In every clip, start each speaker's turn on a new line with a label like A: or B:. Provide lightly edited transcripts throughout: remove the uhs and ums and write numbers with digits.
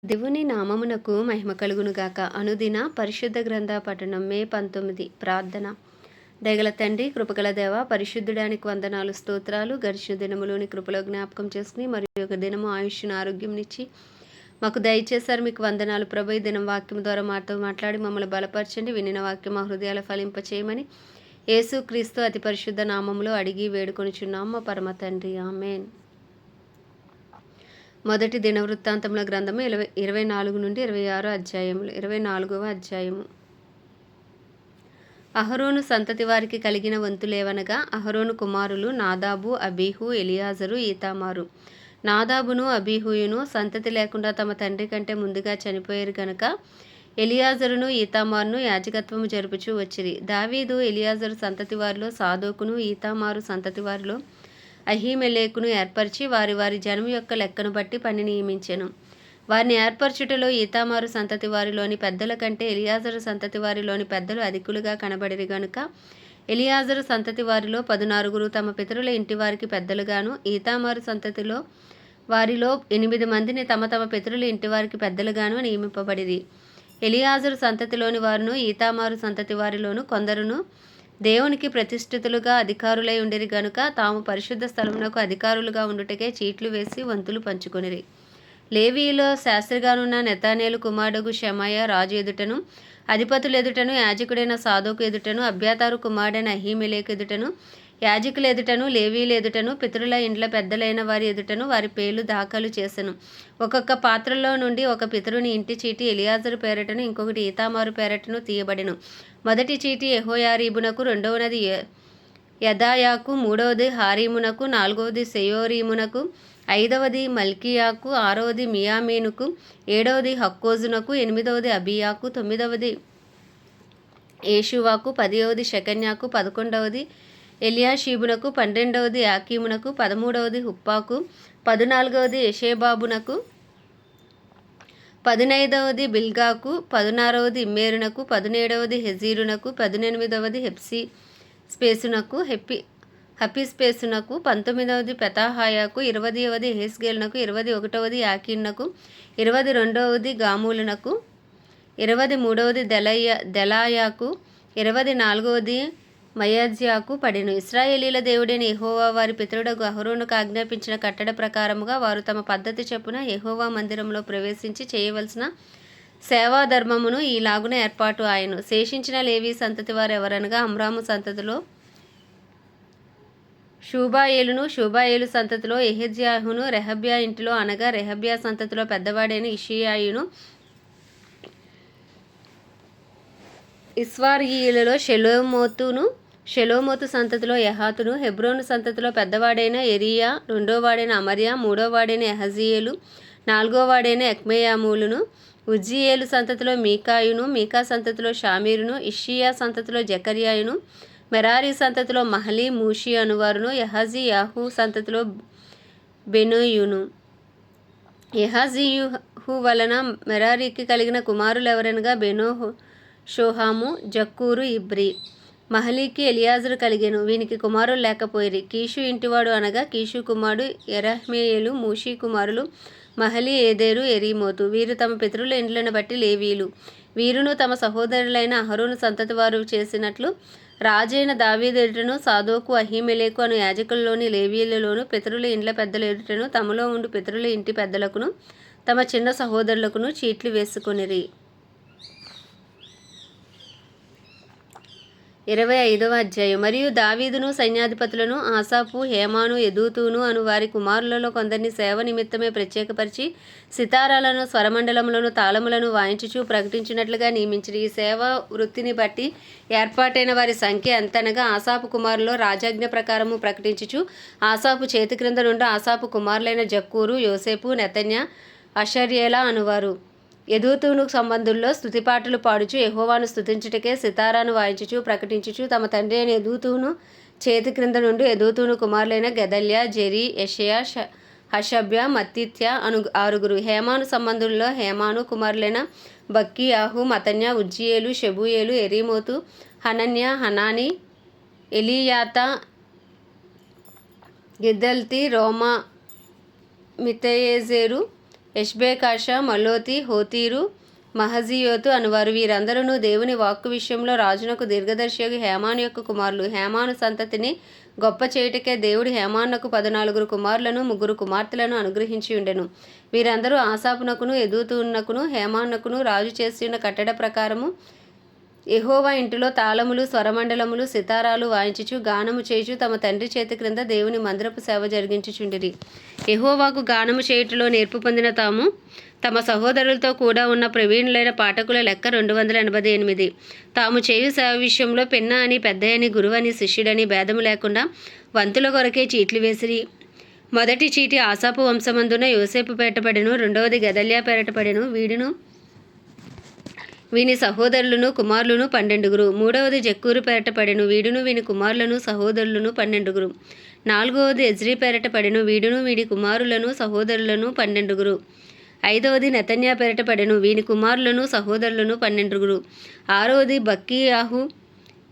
A: దేవుని నామమునకు మహిమ కలుగునుగాక. అనుదిన పరిశుద్ధ గ్రంథ పఠనం మే 19 ప్రార్థన. దయగల తండ్రి, కృపగల దేవ, పరిశుద్ధుడానికి వందనాలు, స్తోత్రాలు. గడిచిన దినములోని కృపలో జ్ఞాపకం చేసుకుని మరి ఒక దినము ఆయుష్ను ఆరోగ్యంనిచ్చి మాకు దయచేశారు. మీకు వందనాలు ప్రభు. ఈ దినం వాక్యం ద్వారా మాతో మాట్లాడి మమ్మల్ని బలపరచండి. వినిన వాక్యం మా హృదయాల ఫలింపచేయమని యేసు క్రీస్తు అతి పరిశుద్ధ నామములో అడిగి వేడుకొనుచున్నాం మా పరమ తండ్రి, ఆమేన్. మొదటి దినవృత్తాంతముల గ్రంథము 24 నుండి 26 అధ్యాయములు. 24వ అధ్యాయము. అహరోను సంతతి వారికి కలిగిన వంతులేవనగా, అహరోను కుమారులు నాదాబు, అబీహు, ఎలియాజరు, ఈతామారు. నాదాబును అబీహుయును సంతతి లేకుండా తమ తండ్రి కంటే ముందుగా చనిపోయారు గనుక ఎలియాజరును ఈతామారును యాజకత్వము జరుపుచూ వచ్చిరి. దావీదు ఎలియాజరు సంతతి వారిలో సాదోకును, ఈతామారు సంతతి వారిలో అహీమెలెకును ఏర్పరిచి వారి వారి జనము యొక్క లెక్కను బట్టి పని నియమించెను. వారిని ఏర్పరచుటలో ఈతామారు సంతతి వారిలోని పెద్దల కంటే ఎలియాజరు సంతతి వారిలోని పెద్దలు అధికులుగా కనబడిరి గనుక ఎలియాజరు సంతతి వారిలో 14 తమ పితరుల ఇంటి వారికి పెద్దలుగాను, ఈతామారు సంతతిలో వారిలో 8 మందిని తమ తమ పితరుల ఇంటి వారికి పెద్దలుగాను నియమింపబడిరి. ఎలియాజరు సంతతిలోని వారును ఈతామారు సంతతి వారిలోను కొందరును దేవునికి ప్రతిష్ఠితులుగా అధికారులై ఉండిరి గనుక తాము పరిశుద్ధ స్థలమునకు అధికారులుగా ఉండుటకే చీట్లు వేసి వంతులు పంచుకొనిరి. లేవీలో శాస్త్రిగానున్న నెతానేలు కుమారుడు షెమయ రాజు ఎదుటను, అధిపతులు ఎదుటను, యాజకుడైన సాదోకు ఎదుటను, అబ్యాతారు కుమారుడైన అహీమెలెకు ఎదుటను, యాజకుల ఎదుటను, లేవీల ఎదుటను, పితరుల ఇండ్ల పెద్దలైన వారి ఎదుటను వారి పేర్లు దాఖలు చేసెను. ఒక్కొక్క పాత్రలో నుండి ఒక పితరుని ఇంటి చీటి ఎలియాజరు పేరటను, ఇంకొకటి ఈతామారు పేరటను తీయబడెను. మొదటి చీటి యెహోయారీబునకు, రెండవది యదాయాకు, మూడవది హారీమునకు, నాలుగవది సెయోరీమునకు, ఐదవది మల్కియాకు, ఆరవది మియామీనుకు, ఏడవది హక్కోజునకు, ఎనిమిదవది అబియాకు, తొమ్మిదవది యేషువాకు, 10వది షెకన్యాకు, 11వది ఎలియాషీబునకు, 12వది యాకీమునకు, 13వది హుప్పాకు, 14వది యెషేబాబునకు, 15వది బిల్గాకు, 16వది ఇమ్మేరునకు, 17వది హెజీరునకు, 18వది హెప్సిస్పేసునకు, హపిస్పేసునకు, 19వది పెతాహాయాకు, 20వది హెస్గేలునకు, 21వది యాకీనునకు, 22వది గామూలునకు, 23వది దెలాయాకు, 24వది మయజ్యాకు పడెను. ఇశ్రాయేలీల దేవుడైన యెహోవా వారి పితరుడగు అహరోనుకు ఆజ్ఞాపించిన కట్టడ ప్రకారముగా వారు తమ పద్ధతి చొప్పున యెహోవా మందిరంలో ప్రవేశించి చేయవలసిన సేవాధర్మమును ఈలాగున ఏర్పాటు ఆయను. శేషించిన లేవీ సంతతి వారు ఎవరనగా, అమ్రాము సంతతిలో షూబాయేలును, షూబాయేలు సంతతిలో యెహజ్యాహును, రెహబ్యా ఇంటిలో అనగా రెహబ్యా సంతతిలో పెద్దవాడైన ఇషియాయును, ఇస్వారీయులలో షెలోమోతు సంతతిలో యహాతును, హెబ్రోను సంతతిలో పెద్దవాడైన ఎరియా, రెండోవాడైన అమర్యా, మూడోవాడైన యహజీయేలు, నాలుగోవాడైన ఎక్మేయామూలును, ఉజ్జీయేలు సంతతిలో మీకాయును, మీకా సంతతిలో షామీరును, ఇష్షియా సంతతిలో జకర్యాయును, మెరారి సంతతిలో మహలి, మూషి అనువారును, యహజీయాహు సంతతిలో బెనోయును. యహజీయహు వలన మెరారికి కలిగిన కుమారులు ఎవరనగా షోహాము, జక్కూరు, ఇబ్రి. మహలీకి ఎలియాజరు కలిగెను. వీనికి కుమారులు లేకపోయిరి. కీషు ఇంటివాడు అనగా కీషు కుమారుడు ఎరహ్మేయేలు. మూషీ కుమారులు మహలి, ఏదేరు, ఎరీమోతు. వీరు తమ పితరుల ఇండ్లను బట్టి లేవీలు. వీరును తమ సహోదరులైన అహరోను సంతతి వారు చేసినట్లు రాజైన దావీదు ఎదుటను, సాదోకు, అహీమెలెకు అను యాజకులలోని లేవీలలోను, పితరుల ఇండ్ల పెద్దల ఎదుటను, తమలో ఉండు పితరుల ఇంటి పెద్దలకును తమ చిన్న సహోదరులకును చీట్లు వేసుకొనిరి. 25వ అధ్యాయం. మరియు దావీదును సైన్యాధిపతులను ఆసాపు, హేమాను, యెదూతూను అను వారి కుమారులలో కొందరిని సేవ నిమిత్తమే ప్రత్యేకపరిచి సితారాలను, స్వరమండలములను, తాళములను వాయించుచూ ప్రకటించినట్లుగా నియమించిరి. ఈ సేవా వృత్తిని బట్టి ఏర్పాటైన వారి సంఖ్య ఎంతనగా, ఆసాపు కుమారులో రాజాజ్ఞ ప్రకారము ప్రకటించుచు ఆసాపు చేతి క్రింద నుండి ఆసాపు కుమారులైన జక్కూరు, యోసేపు, నెతన్యా, అషర్యేలా అనువారు. యెదూతూను సంబంధుల్లో స్తుతిపాటలు పాడుచు యెహోవాను స్తుతించుటకే సితారాను వాయించుచు ప్రకటించుచు తమ తండ్రి అయిన యెదూతూను చేతి క్రింద నుండి యెదూతూను కుమారులైన గెదల్యా, జెరి, యెషయా, హషబ్యా, మత్తిత్యా అను 6. హేమాను సంబంధుల్లో హేమాను కుమారులైన బక్కీయాహు, మతన్యా, ఉజ్జీయేలు, షెబూయేలు, ఎరీమోతు, హనన్యా, హనాని, ఎలీయాతా, గిద్దల్తి, రోమా, మితయేజేరు, ఎష్బేకాష, మలోతి, హోతీరు, మహజీయోతు అనువారు. వీరందరూ దేవుని వాక్కు విషయంలో రాజునకు దీర్ఘదర్శియగు హేమాను యొక్క కుమారులు. హేమాను సంతతిని గొప్ప చేయుటకే దేవుడు హేమానునకు 14 కుమారులను 3 కుమార్తెలను అనుగ్రహించి ఉండెను. వీరందరూ ఆసాపునకును ఎదూతునకును హేమానునకును రాజు చేసిన కట్టడ ప్రకారము యెహోవా ఇంటిలో తాళములు, స్వరమండలములు, సితారాలు వాయించుచు గానము చేయుచు తమ తండ్రి చేతి క్రింద దేవుని మందిరపు సేవ జరిగించుచుండిరి. యెహోవాకు గానము చేయుటలో నేర్పు పొందిన తమ సహోదరులతో కూడా ఉన్న ప్రవీణులైన పాఠకుల లెక్క 288. తాము చేయు సేవ విషయంలో పెన్న అని, పెద్దయని, గురువని, శిష్యుడని భేదము లేకుండా వంతుల కొరకే చీట్లు వేసిరి. మొదటి చీటి ఆసాపు వంశమందున యోసేపు పేటపడెను. రెండవది గెదల్యా పేరటపడెను. వీని సహోదరులను కుమారులను 12. మూడవది జక్కూరు పేరటపడెను. వీడును వీని కుమారులను సహోదరులను 12. నాలుగవది ఎజ్రీ పేరటపడెను. వీడును వీడి కుమారులను సహోదరులను 12. ఐదవది నెతన్యా పేరటపడెను. వీని కుమారులను సహోదరులను 12. ఆరవది బక్కీయాహు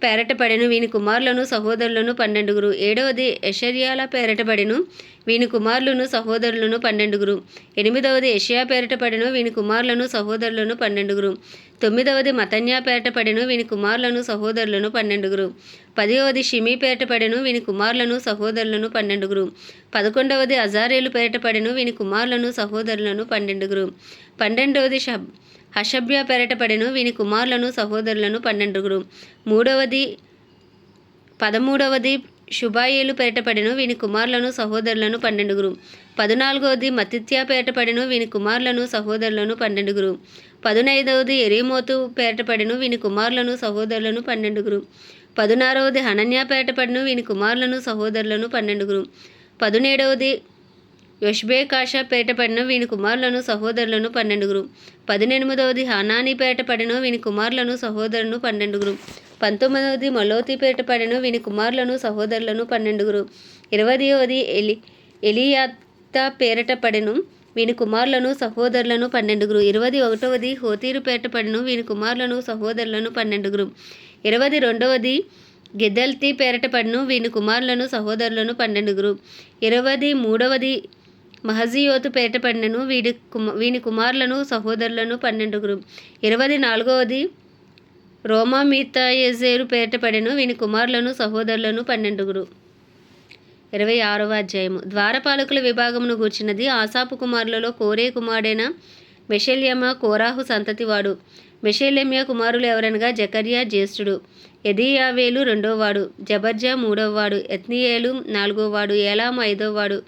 A: పేరటపడెను. వీని కుమారులను సహోదరులను 12. ఏడవది యెషర్యాల పేరటపడెను. వీని కుమారులను సహోదరులను 12. ఎనిమిదవది యెషయా పేరటపడెను. వీని కుమారులను సహోదరులను 12. తొమ్మిదవది మతన్యా పేరటపడెను. వీని కుమారులను సహోదరులను 12. 10వది షిమీ పేరటపడెను. వీని కుమారులను సహోదరులను 12. 11వది అజారేలు పేరటపడెను. వీని కుమారులను సహోదరులను 12. 12వది హషబ్యా పేరటపడెను. వీని కుమారులను సహోదరులను 12. 13వది షుబాయేలు పేరటపడెను. వీని కుమారులను సహోదరులను 12. 14వది మతిత్యా పేరటపడెను. వీని కుమారులను సహోదరులను 12. 15వది ఎరీమోతు పేరటపడెను. వీని కుమారులను సహోదరులను 12. 16వది హనన్యా పేరటపడెను. వీని కుమారులను సహోదరులను 12. 17వది యొష్బేకాష పేరటపడెను. వీని కుమారులను సహోదరులను 12. 18వది హనాని పేరటపడెను. వీని కుమారులను సహోదరులను 12. 19వది మలోతి పేరటపడెను. వీని కుమారులను సహోదరులను 12. 20వది ఎలియాతా పేరటపడెను. వీని కుమారులను సహోదరులను 12. 21వది హోతీరు పేరటపడెను. వీని కుమారులను సహోదరులను 12. 22వది గిద్దల్తి పేరటపడెను. వీని కుమారులను సహోదరులను 12. 23వది మహజీయోతు పేరటపడెను. వీని కుమారులను సహోదరులను 12. 24వది రోమామితాయెజెరు పేరటపడెను. వీని కుమారులను సహోదరులను 12. 26వ అధ్యాయము. ద్వారపాలకుల విభాగమును గూర్చినది. ఆసాపు కుమారులలో కోరే కుమారుడైన మెషెలెమ్య కోరాహు సంతతివాడు. మెషెలెమ్య కుమారులు ఎవరనగా జకర్యా జ్యేష్ఠుడు, యెదీయావేలు రెండోవాడు, జబర్జా మూడవవాడు, ఎత్నీయేలు 4వవాడు, ఏలాము 5వవాడు,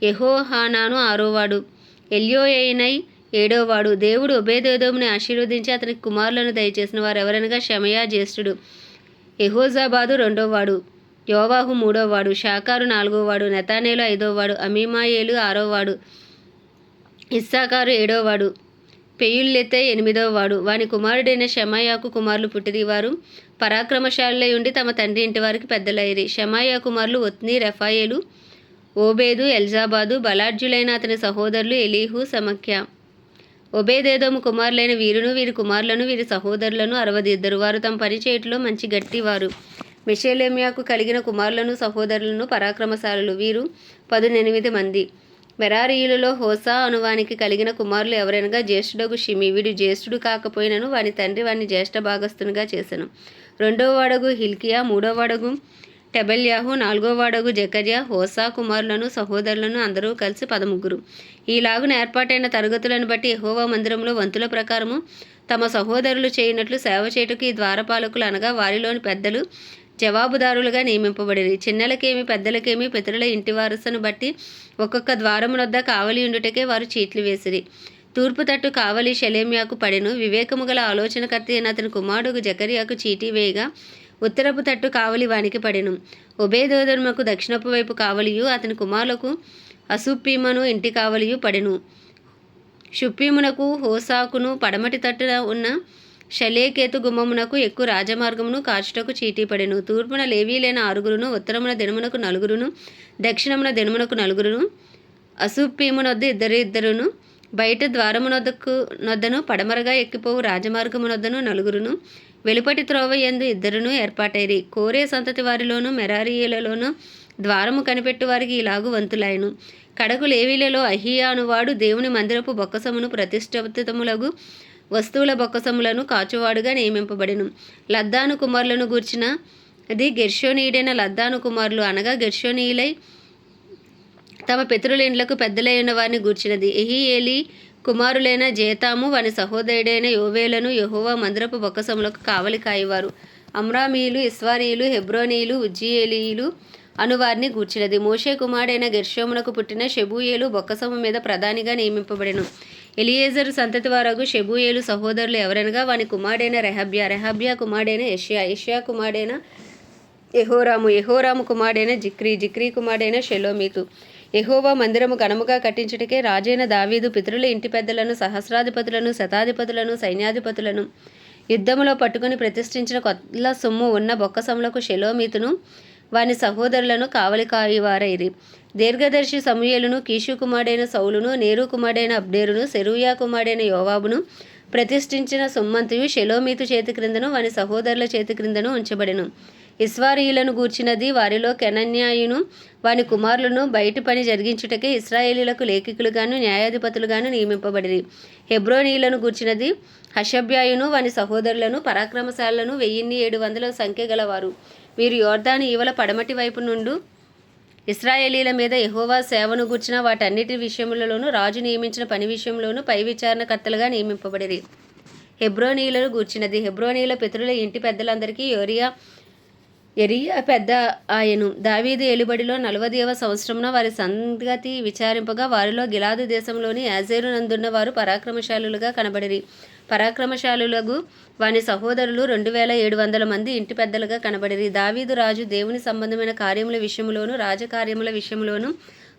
A: యెహోహానాను 6వవాడు, ఎల్యోయనై 7వవాడు. దేవుడు ఒబేదెదోముని ఆశీర్వదించి అతనికి కుమారులను దయచేసిన వారు ఎవరనగా షమయా జ్యేష్ఠుడు, యెహోజాబాదు 2వవాడు, యోవాహు 3వవాడు, షాకారు 4వవాడు, నెతానేలు 5వవాడు, అమీమాయేలు 6వవాడు, ఇస్సాకారు 7వవాడు, పెయుల్లెతై 8వవాడు. వాని కుమారుడైన షమాయాకు కుమారులు పుట్టిరి. వారు పరాక్రమశాలులై ఉండి తమ తండ్రి ఇంటి వారికి పెద్దలైరి. షమాయా కుమారులు ఒత్ని, రెఫాయేలు, ఓబేదు, ఎల్జాబాదు. బలాఢ్యులైన అతని సహోదరులు ఎలీహు, సమఖ్య. ఒబేదెదోము కుమారులైన వీరును వీరి కుమారులను వీరి సహోదరులను 62. వారు తమ పని చేయుటలో మంచి గట్టివారు. మెషెలెమ్యాకు కలిగిన కుమారులను సహోదరులను పరాక్రమశాలులు. వీరు 18 మంది. మెరారీయులలో హోసా అనువానికి కలిగిన కుమారులు ఎవరనగా జ్యేష్ఠుడగు షిమి. వీడు జ్యేష్ఠుడు కాకపోయినను వాని తండ్రి వాని జ్యేష్ఠ భాగస్థునిగా చేసెను. 2వవాడగు హిల్కియా, 3వవాడగు టెబెల్యాహు, 4వవాడగు జకర్యా. హోసా కుమారులను సహోదరులను అందరూ కలిసి 13. ఈలాగున ఏర్పాటైన తరగతులను బట్టి యెహోవా మందిరంలో వంతుల ప్రకారము తమ సహోదరులు చేయునట్లు సేవ చేయుటకు ఈ ద్వారపాలకులు అనగా వారిలోని పెద్దలు జవాబుదారులుగా నియమింపబడిరి. చిన్నలకేమి పెద్దలకేమి పితరుల ఇంటి వారసును బట్టి ఒక్కొక్క ద్వారమునొద్ద కావలి ఉండుటకే వారు చీట్లు వేసిరి. తూర్పు తట్టు కావలి షెలెమ్యాకు పడెను. వివేకము గల ఆలోచనకర్త అయిన అతని కుమారుడు జకర్యాకు చీటీ వేయగా ఉత్తరపు తట్టు కావలి వానికి పడెను. ఒబేదెదోమునకు దక్షిణపు వైపు కావలియు అతని కుమారులకు అసుప్పీమను ఇంటి కావలియు పడెను. షుప్పీమునకు హోసాకును పడమటి తట్టున ఉన్న షలేకేతు గుమ్మమునకు ఎక్కువ రాజమార్గమును కాచుటకు చీటీ పడెను. తూర్పున లేవీలైన 6, ఉత్తరమున దినమునకు 4, దక్షిణమున దినమునకు 4, అసుప్పీమునొద్ద ఇద్దరును, బయట ద్వారమునొద్దను పడమరగా ఎక్కిపోవు రాజమార్గమునొద్దను 4, వెలుపటి త్రోవ యందు 2 ఏర్పాటైరి. కోరే సంతతి వారిలోను మెరారీయులలోను ద్వారము కనిపెట్టు వారికి ఇలాగు వంతులాయను. కడకు లేవీలలో అహియా అనువాడు దేవుని మందిరపు బొక్కసమును ప్రతిష్ఠితములగు వస్తువుల బొక్కసములను కాచువాడుగా నియమింపబడెను. లద్దాను కుమారులను గూర్చిన అది గెర్షోనీయుడైన లద్దాను కుమారులు అనగా గెర్షోనీయులై తమ పితరుల ఇండ్లకు పెద్దలైన వారిని గూర్చినది. ఎహియేలి కుమారులైన జేతాము వాని సహోదరుడైన యోవేలను యెహోవా మందిరపు బొక్కసములకు కావలి కాయవారు. అమ్రామీయులు, ఇస్వారీయులు, హెబ్రోనీయులు, ఉజ్జీయేలీయులు అను వారిని గూర్చినది. మోషే కుమారుడైన గెర్షోమునకు పుట్టిన షెబూయేలు బొక్కసము మీద ప్రధానిగా నియమింపబడెను. ఎలియేజరు సంతతి వారగు షెబూయేలు సహోదరులు ఎవరనగా వాని కుమారుడైన రెహబ్యా, రెహబ్యా కుమారుడైన యెషయా, యెషయా కుమారుడైన యెహోరాము, యెహోరాము కుమారుడైన జిక్రీ, జిక్రీ కుమారుడైన షెలోమీతు. యెహోవా మందిరము ఘనముగా కట్టించుటకే రాజైన దావీదు పితరుల ఇంటి పెద్దలను, సహస్రాధిపతులను, శతాధిపతులను, సైన్యాధిపతులను యుద్ధములో పట్టుకుని ప్రతిష్ఠించిన కొత్త సొమ్ము ఉన్న బొక్కసములకు షెలోమీతును వాని సహోదరులను కావలి కాయువారైరి. దీర్ఘదర్శి సమూయేలును, కీషు కుమారుడైన సౌలును, నేరు కుమారుడైన అబ్నేరును, సెరూయా కుమారుడైన యోవాబును ప్రతిష్ఠించిన సొమ్మంతయు షెలోమీతు చేతి క్రిందను వాని సహోదరుల చేతి క్రిందను ఉంచబడెను. ఇస్వారీయులను గూర్చినది వారిలో కెనన్యాయును వాని కుమారులను బయటి పని జరిగించుటకే ఇశ్రాయేలీలకు లేఖికులుగాను న్యాయాధిపతులుగాను నియమింపబడిరి. హెబ్రోనీయులను గూర్చినది హషబ్యాయును వాని సహోదరులను పరాక్రమశాలను 1700 సంఖ్య గలవారు. వీరు యోర్దాను ఈవల పడమటి వైపు నుండి ఇశ్రాయేలీల మీద యెహోవా సేవను గూర్చిన వాటన్నిటి విషయములలోనూ రాజు నియమించిన పని విషయంలోనూ పై విచారణకర్తలుగా నియమింపబడిరి. హెబ్రోనీయులను గూర్చినది హెబ్రోనీయుల పితరుల ఇంటి పెద్దలందరికీ ఎరియా పెద్ద ఆయను. దావీదు ఏలుబడిలో 40వ సంవత్సరమున వారి సంగతి విచారింపగా వారిలో గిలాదు దేశంలోని యాజేరు నందున్న వారు పరాక్రమశాలులుగా కనబడిరి. పరాక్రమశాలులకు వాని సహోదరులు 2700 మంది ఇంటి పెద్దలుగా కనబడిరి. దావీదు రాజు దేవుని సంబంధమైన కార్యముల విషయములోను రాజకార్యముల విషయములోను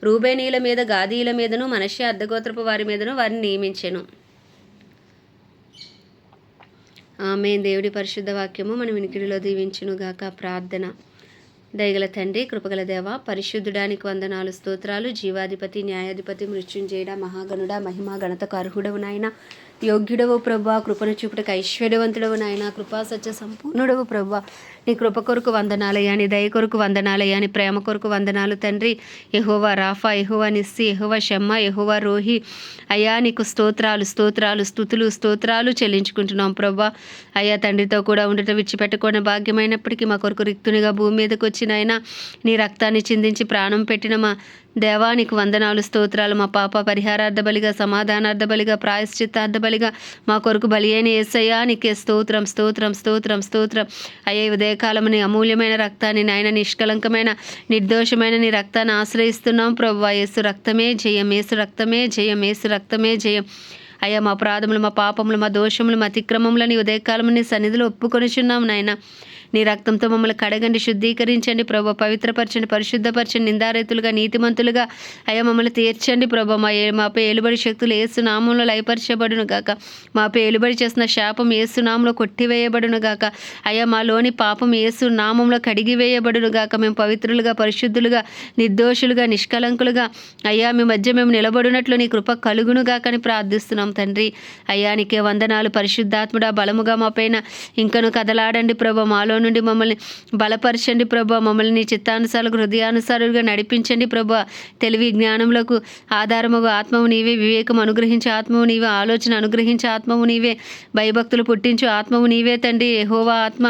A: రూబేనీయుల మీద, గాదీయుల మీదను, మనష్షే అర్ధగోత్రపు వారి మీదను వారిని నియమించెను. ఆమేన్. దేవుడి పరిశుద్ధ వాక్యము మన వినికిడిలో దీవించునుగాక. ప్రార్థన. దయగల తండ్రి, కృపగల దేవ, పరిశుద్ధుడానికి వందనాలు, స్తోత్రాలు. జీవాధిపతి, న్యాయాధిపతి, మృత్యుంజయుడ, మహాగణుడ, మహిమా ఘనతకు అర్హుడవు నాయన. యోగ్యుడవు ప్రభా, కృపను చూపుటకు ఐశ్వర్యవంతుడవు నాయన. కృపా సత్య సంపూర్ణుడవు ప్రభా. నీ కృప కొరకు వందనాలయ్యా, నీ దయ కొరకు వందనాలయ్యా, నీ ప్రేమ కొరకు వందనాలు తండ్రి. యెహోవా రాఫా, యెహోవా నిస్సి, యెహోవా షమ్మా, యెహోవా రోహి అయ్యా, నీకు స్తోత్రాలు, స్తోత్రాలు, స్తుతులు, స్తోత్రాలు చెల్లించుకుంటున్నాం ప్రభా. అయ్యా, తండ్రితో కూడా ఉండటం విడిచిపెట్టుకోని భాగ్యమైనప్పటికీ మా కొరకు రిక్తునిగా భూమి మీదకి వచ్చిన ఆయన నీ రక్తాన్ని చిందించి ప్రాణం పెట్టిన మా దేవానికి వందనాలు, స్తోత్రాలు. మా పాప పరిహారార్థ బలిగా, సమాధానార్థ బలిగా, ప్రాయశ్చిత్తార్థ బలిగా మా కొరకు బలి అయిన యేసయ్యా నీకే స్తోత్రం, స్తోత్రం, స్తోత్రం, స్తోత్రం. అయ్యే ఉదయకాలము నీ అమూల్యమైన రక్తాన్ని నాయన, నిష్కలంకమైన నిర్దోషమైన నీ రక్తాన్ని ఆశ్రయిస్తున్నాం ప్రభువా. యేసు రక్తమే జయం, యేసు రక్తమే జయం, యేసు రక్తమే జయం. అయ్యా, మా అపరాధములు, మా పాపములు, మా దోషములు, మా అతిక్రమములు నీ ఉదయకాలము నీ సన్నిధిలో ఒప్పుకొనిచున్నాం నాయన. నీ రక్తంతో మమ్మల్ని కడగండి, శుద్ధీకరించండి ప్రభా. పవిత్రపరచండి, పరిశుద్ధపరచండి. నిందారైతులుగా, నీతిమంతులుగా అయ్యా మమ్మల్ని తీర్చండి ప్రభా. మాపై ఏలుబడి శక్తులు యేసు నామంలో లయపరచబడును గాక. మాపై ఏలుబడి చేసిన శాపం యేసు నామంలో కొట్టివేయబడును గాక. అయ్యా, మాలోని పాపం యేసు నామంలో కడిగివేయబడును గాక. మేము పవిత్రులుగా, పరిశుద్ధులుగా, నిర్దోషులుగా, నిష్కలంకులుగా అయ్యా మీ మధ్య మేము నిలబడినట్లు నీ కృప కలుగును గాకని ప్రార్థిస్తున్నాం తండ్రి. అయ్యా, నీకే వందనాలు. పరిశుద్ధాత్ముడా, బలముగా మా పైన ఇంకను కదలాడండి ప్రభా. మాలో నుండి మమ్మల్ని బలపరచండి ప్రభా. మమ్మల్ని నీ చిత్తానుసారులకు, హృదయానుసారులుగా నడిపించండి ప్రభా. తెలివి జ్ఞానములకు ఆధారముగా ఆత్మవు నీవే, వివేకం అనుగ్రహించే ఆత్మవు నీవే, ఆలోచన అనుగ్రహించే ఆత్మవు నీవే, భయభక్తులు పుట్టించు ఆత్మవు నీవే తండ్రి. యెహోవా ఆత్మ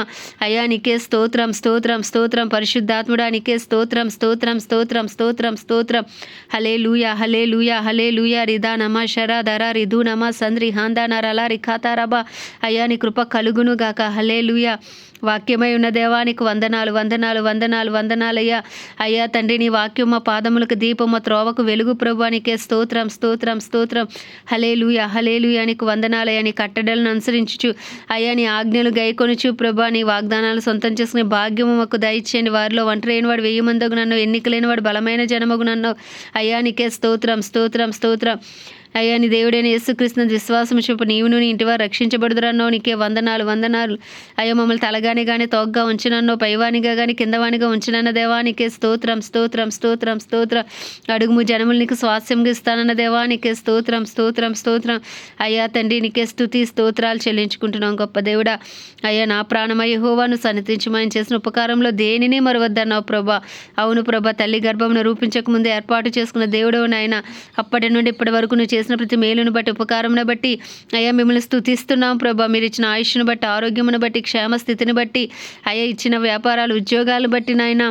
A: అయ్యా నీకే స్తోత్రం, స్తోత్రం, స్తోత్రం. పరిశుద్ధాత్ముడా నీకే స్తోత్రం, స్తోత్రం, స్తోత్రం, స్తోత్రం, స్తోత్రం. హల్లెలూయా, హల్లెలూయా, హల్లెలూయా. రిదా నమ శరా ధర రిధు నమ సంద్రి హాందా నరలా రిఖాతారబా. అయ్యా నీ కృప కలుగును గాక. హల్లెలూయా. వాక్యమై ఉన్న దేవానికి వందనాలు, వందనాలు, వందనాలు, వందనాలయ్యా. అయ్యా తండ్రి, నీ వాక్యం మా పాదములకు దీపం, మా త్రోవకు వెలుగు ప్రభువానికే స్తోత్రం, స్తోత్రం, స్తోత్రం. హల్లెలూయా, హల్లెలూయా. నీకు వందనాలయ్యా. నీ కట్టడలను అనుసరించుచు అయ్యా నీ ఆజ్ఞలు గైకొనుచు ప్రభా. నీ వాగ్దానాలు సొంతం చేసుకునే భాగ్యము మాకు దయచేయండి. వారిలో ఒంటరి అయినవాడు 1000 మందగు నన్ను, ఎన్నిక లేనివాడు బలమైన జనమగు నన్ను. అయ్యా నీకే స్తోత్రం, స్తోత్రం, స్తోత్రం. అయ్యా నీ దేవుడైన యేసుక్రీస్తు విశ్వాసం చూపు నీవును నీ ఇంటివారు రక్షించబడుదురన్నావు. నీకే వందనాలు వందనాలు. అయ్యా మమ్మల్ని తలగాని కానీ తోగ్గా ఉంచినన్నో, పైవానిగా కానీ కిందవానిగా ఉంచినన్న దేవా నీకే స్తోత్రం స్తోత్రం స్తోత్రం స్తోత్రం. అడుగుము జనములు నీకు స్వాస్యంగా ఇస్తానన్న దేవా నీకే స్తోత్రం స్తోత్రం స్తోత్రం. అయ్యా తండ్రి నీకే స్తుతి స్తోత్రాలు చెల్లించుకుంటున్నాం గొప్ప దేవుడా. అయ్యా నా ప్రాణమయ యెహోవాను సన్నిధించమని చేసిన ఉపకారంలో దేనిని మరువద్దన్నావు ప్రభా. అవును ప్రభా, తల్లి గర్భమును రూపించక ముందు ఏర్పాటు చేసుకున్న దేవుడవు నాయన. అప్పటి నుండి ఇప్పటి వరకు నువ్వు చేసిన ప్రతి మేలును బట్టి ఉపకారమును బట్టి అయ్యా మిమ్మల్ని స్తుతిస్తున్నాం ప్రభా. మీరు ఇచ్చిన ఆయుష్ను బట్టి, ఆరోగ్యమును బట్టి, క్షేమ స్థితిని బట్టి, అయ్యా ఇచ్చిన వ్యాపారాలు ఉద్యోగాలను బట్టి నాయన,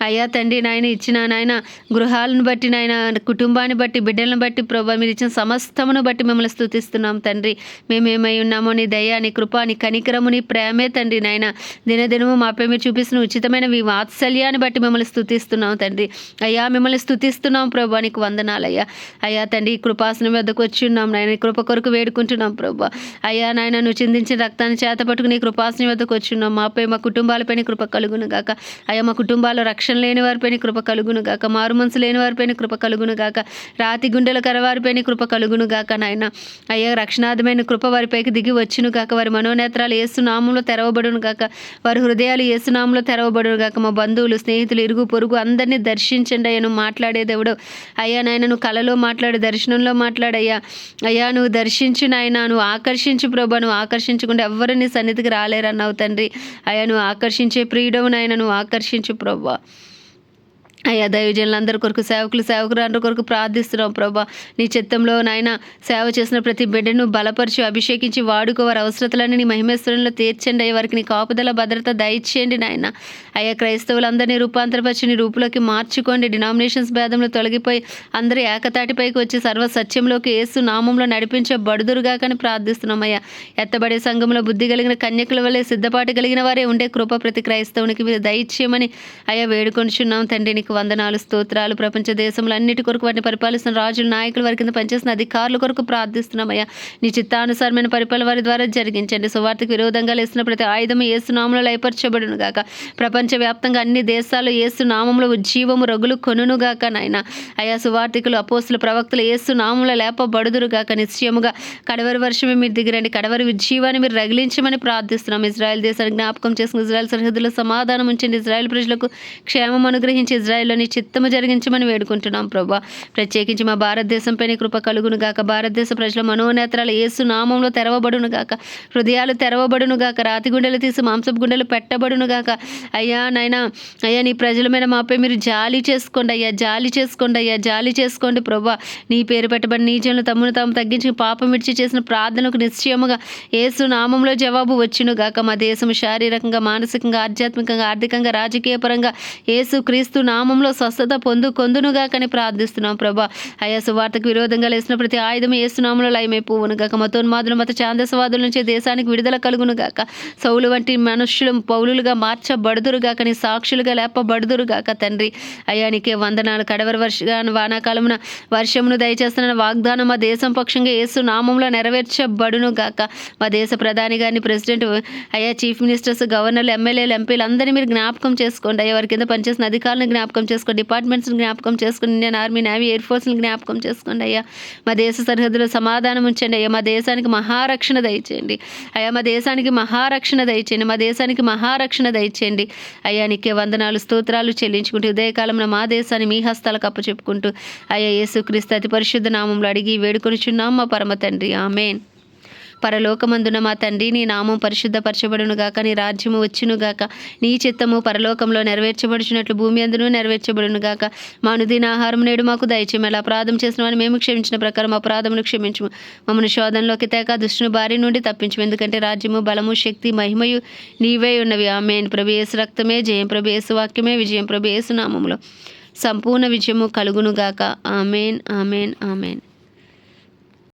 A: అయ్యా తండ్రి నాయన ఇచ్చిన నాయన గృహాలను బట్టి నాయన, కుటుంబాన్ని బట్టి, బిడ్డలను బట్టి ప్రభా మీరు ఇచ్చిన సమస్తమును బట్టి మిమ్మల్ని స్తుతిస్తున్నాం తండ్రి. మేమేమై ఉన్నామో నీ దయ, నీ కృప, నీ కనికరము, నీ ప్రేమే తండ్రి నాయన. దినదినము మాపై మీరు చూపిస్తున్న ఉచితమైన మీ వాత్సల్యాన్ని బట్టి మిమ్మల్ని స్తుతిస్తున్నాం తండ్రి. అయ్యా మిమ్మల్ని స్తుతిస్తున్నాం ప్రభా, నీకు వందనాలయ్యా. అయ్యా తండ్రి కృపాసనం వద్దకు వచ్చి ఉన్నాం నాయన, కృప కొరకు వేడుకుంటున్నాం ప్రభా. అయ్యా నాయన నువ్వు చిందించిన రక్తాన్ని చేత పట్టుకుని కృపాసనం వద్దకు వచ్చి ఉన్నాం. మాపై మా కుటుంబాలపైన కృప కలుగును గాక. అయ్యా మా కుటుంబాల్లో రక్షణ లేని వారిపైన కృప కలుగును గాక. మారు మనసు లేని వారిపైన కృప కలుగును గాక. రాతి గుండెల కరవారిపైన కృప కలుగును గాక నాయన. అయ్యా రక్షణార్థమైన కృప వారిపైకి దిగి వచ్చును గాక. వారి మనోనేత్రాలు యేసునామంలో తెరవబడును గాక. వారి హృదయాలు యేసునామంలో తెరవబడును గాక. మా బంధువులు, స్నేహితులు, ఇరుగు పొరుగు అందరినీ దర్శించండి అయ్యా. నువ్వు మాట్లాడే దేవుడు అయ్యా నాయన. నువ్వు కలలో మాట్లాడు, దర్శనంలో మాట్లాడయ్యా. అయ్యా నువ్వు దర్శించు నాయన, నువ్వు ఆకర్షించు ప్రభా. నువ్వు ఆకర్షించకుండా ఎవ్వరు నీ సన్నిధికి రాలేరన్నావు తండ్రి. అయ్యా నువ్వు ఆకర్షించే ప్రియుడవు నాయన, నువ్వు ఆకర్షించు ప్రభా. అయ్యా దైవజనులందరి కొరకు, సేవకులందరి కొరకు ప్రార్థిస్తున్నాం ప్రభా. నీ చిత్తంలో నాయన సేవ చేసిన ప్రతి బిడ్డను బలపరిచి అభిషేకించి వాడుకో. వారి అవసరతలన్నీ నీ మహిమేశ్వరంలో తీర్చండి అయ్యా. వారికి నీ కాపుదల భద్రత దయచేయండి నాయన. అయ్యా క్రైస్తవులందరినీ రూపాంతరపరిచి నీ రూపులోకి మార్చుకోండి. డినామినేషన్స్ భేదంలో తొలగిపోయి అందరూ ఏకతాటిపైకి వచ్చి సర్వ సత్యంలోకి యేసు నామంలో నడిపించబడుదురుగా కానీ ప్రార్థిస్తున్నాం అయ్యా. ఎత్తబడే సంఘంలో బుద్ధి కలిగిన కన్యకుల వలె సిద్ధపాటు కలిగిన వారే ఉండే కృప ప్రతి క్రైస్తవునికి మీరు దయచేయమని అయ్యా వేడుకొంచున్నాం తండ్రి. నీకు వందనాలు స్తోత్రాలు. ప్రపంచ దేశంలో అన్నిటి కొరకు వాటిని పరిపాలిస్తున్న రాజులు, నాయకులు, వారి కింద పనిచేసిన అధికారుల కొరకు ప్రార్థిస్తున్నామయ్యా. నీ చిత్తానుసారమైన పరిపాలన వారి ద్వారా జరిగించండి. సువార్తకు విరోధంగా లేస్తున్న ప్రతి ఆయుధము యేసు నామములో లయపరచబడును గాక. ప్రపంచవ్యాప్తంగా అన్ని దేశాలు యేసు నామములో ఉజ్జీవము రగులు కొనును గాక నాయన. అయా సువార్తికులు, అపోస్తులు, ప్రవక్తలు యేసు నామములో లేపబడుదురు గాక. నిశ్చయముగా కడవరి వర్షమే మీరు దిగిరండి. కడవరి ఉజ్జీవాన్ని మీరు రగిలించమని ప్రార్థిస్తున్నాం. ఇజ్రాయెల్ దేశాన్ని జ్ఞాపకం చేసుకుని ఇజ్రాయెల్ సరిహద్దులో సమాధానం ఉంచండి. ఇజ్రాయెల్ ప్రజలకు క్షేమం అనుగ్రహించి ఇజ్రాయెల్లోని చిత్తము జరిగించమని వేడుకుంటున్నాం ప్రభా. ప్రత్యేకించి మా భారతదేశంపైన కృప కలుగును గాక. భారతదేశ ప్రజల మనోనేత్రాలు యేసు నామంలో తెరవబడును గాక. హృదయాలు తెరవబడును గాక. రాతి గుండెలు తీసి మాంసపు గుండెలు పెట్టబడును గాక. అయ్యా నాయనా, అయ్యా నీ ప్రజల మీద మాపై మీరు జాలి చేసుకోండి అయ్యా. జాలి చేసుకోండి అయ్యా. జాలి చేసుకోండి ప్రభా. నీ పేరు పెట్టబడి నీ జనులు తమను తాము తగ్గించి పాపం విడిచి చేసిన ప్రార్థనకు నిశ్చయముగా యేసు నామంలో జవాబు వచ్చును గాక. మా దేశం శారీరకంగా, మానసికంగా, ఆధ్యాత్మికంగా, ఆర్థికంగా, రాజకీయ పరంగా యేసు క్రీస్తు నామంలో స్వస్థత కొందునుగా కానీ ప్రార్థిస్తున్నాం ప్రభా. అయ్యా సువార్తకు విరోధంగా లేసిన ప్రతి ఆయుధం యేసు నామంలో లయమైపోవును గాక. మతోన్మాదులు, మత ఛాందసవాదుల నుంచి దేశానికి విడుదల కలుగును గాక. సౌలు వంటి మనుష్యులు పౌలులుగా మార్చబడుదురు గాక. నీ సాక్షులుగా లేపబడుదురు గాక తండ్రి. అయ్యా నీకే వందనాలు. కడవరి వానాకాలమున వర్షమును దయచేస్తున్న వాగ్దానం మా దేశం పక్షంగా యేసు నామంలో నెరవేర్చబడును గాక. మా దేశ ప్రధాని గారిని, ప్రెసిడెంట్, అయ్యా చీఫ్ మినిస్టర్స్, గవర్నర్లు, ఎమ్మెల్యేలు, ఎంపీలు అందరినీ మీరు జ్ఞాపకం చేసుకోండి అయ్యా. వారి కింద పనిచేసిన అధికారులను జ్ఞాపకం చేసుకోండి. డిపార్ట్మెంట్స్ని జ్ఞాపకం చేసుకోండి. ఇండియన్ ఆర్మీ, నేవీ, ఎయిర్ ఫోర్స్ని జ్ఞాపకం చేసుకోండి అయ్యా. మా దేశ సరిహద్దులో సమాధానం ఉంచండి అయ్యా. మా దేశానికి మహారక్షణ దయచేయండి అయ్యా. మా దేశానికి మహారక్షణ దయచేయండి. మా దేశానికి మహారక్షణ దయచేయండి అయ్యా. నీకే వందనాలు స్తోత్రాలు చెల్లించుకుంటూ ఉదయకాలంలో మా దేశాన్ని మీ హస్తాలకు అప్పచెప్పుకుంటూ అయ్యా యేసుక్రీస్తు అతి పరిశుద్ధ నామంలో అడిగి వేడుకొనిచున్నాం మా పరమ తండ్రి. ఆమేన్. పరలోకమందున మా తండ్రి నీ నామం పరిశుద్ధపరచబడును గాక. నీ రాజ్యము వచ్చును గాక. నీ చిత్తము పరలోకంలో నెరవేర్చబడుచున్నట్లు భూమి అందును నెరవేర్చబడును గాక. మా అనుదిన ఆహారం నేడు మాకు దయచేయము. అలా అపరాధం చేసిన వారిని మేము క్షమించిన ప్రకారం అపరాధమును క్షమించుము. మమ్మల్ని శోధనలోకి తేక దుష్టుని బారి నుండి తప్పించము. ఎందుకంటే రాజ్యము, బలము, శక్తి, మహిమయు నీవే ఉన్నవి. ఆమేన్. ప్రభు యేసు రక్తమే జయం. ప్రభు యేసు వాక్యమే విజయం. ప్రభు యేసు నామములో సంపూర్ణ విజయము కలుగును గాక. ఆమేన్, ఆమేన్, ఆమేన్.